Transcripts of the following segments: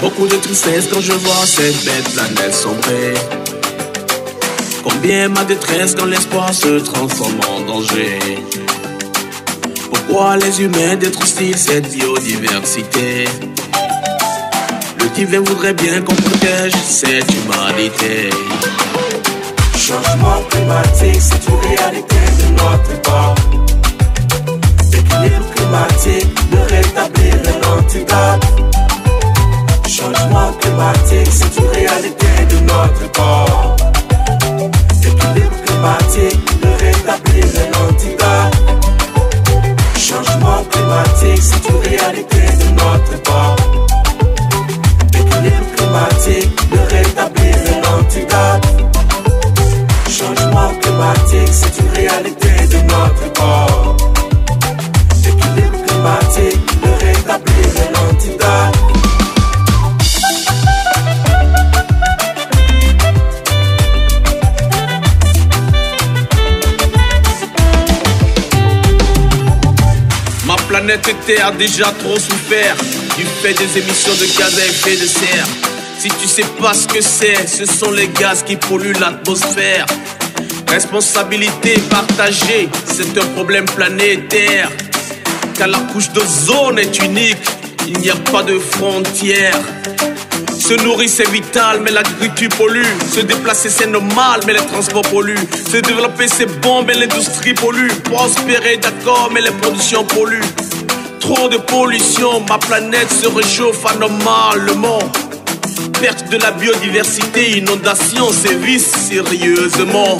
beaucoup de tristesse quand je vois cette belle planète sombrer. Combien ma détresse quand l'espoir se transforme en danger. Pourquoi les humains détruisent-ils cette biodiversité? Le divin voudrait bien qu'on protège cette humanité. Changement climatique, c'est une réalité de notre époque. L'équilibre climatique, le rétablir l'antidote. Changement climatique, c'est une réalité de notre époque. L'équilibre climatique, le rétablir l'antidote. Changement climatique, c'est une réalité de notre époque. L'équilibre climatique, le rétablir l'antidote. Changement climatique, c'est une réalité de notre époque. L'équilibre climatique, le rétablir l'antidote. Ma planète Terre a déjà trop souffert du fait des émissions de gaz à effet de serre. Si tu sais pas ce que c'est, ce sont les gaz qui polluent l'atmosphère. Responsabilité partagée, c'est un problème planétaire. Car la couche d'ozone est unique, il n'y a pas de frontières. Se nourrir c'est vital, mais l'agriculture pollue. Se déplacer c'est normal, mais les transports polluent. Se développer c'est bon, mais l'industrie pollue. Prospérer d'accord, mais les productions polluent. Trop de pollution, ma planète se réchauffe anormalement. Perte de la biodiversité, inondation sévissent sérieusement.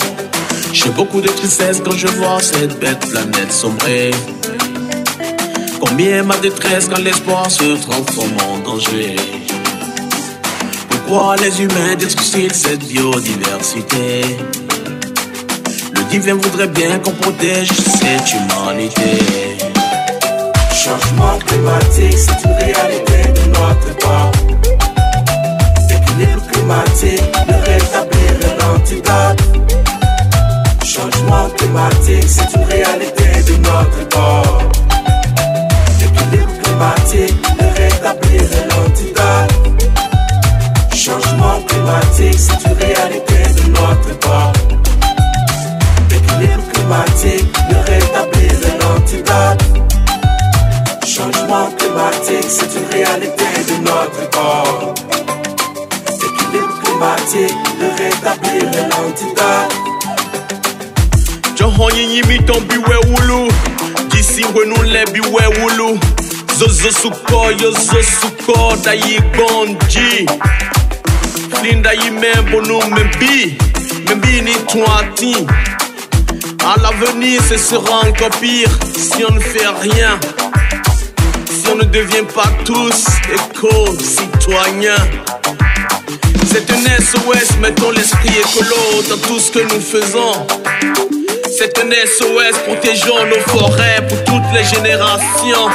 J'ai beaucoup de tristesse quand je vois cette belle planète sombrer. Combien ma détresse quand l'espoir se transforme en danger. Pourquoi les humains détruisent cette biodiversité? Le divin voudrait bien qu'on protège cette humanité. Changement climatique, c'est une réalité de notre époque. L'équilibre climatique, le rétablir l'antidote. Changement climatique, c'est une réalité de notre époque. L'équilibre climatique, le rétablir l'antidote. Changement climatique, c'est une réalité de notre époque. L'équilibre climatique, le rétablir l'antidote. Changement climatique, c'est une réalité de notre époque. L'équilibre climatique, le rétablir l'antidote. Johonyi yimi ton biwe wulu, disi wenu le biwe wulu. Zozo suko, yozo suko, dayi bonji. Linda yi membonu membi, membi ni toiti. À l'avenir, ce sera encore pire si on ne fait rien. Si on ne devient pas tous éco-citoyens. C'est un SOS, mettons l'esprit écolo dans tout ce que nous faisons. C'est un SOS, protégeons nos forêts pour toutes les générations.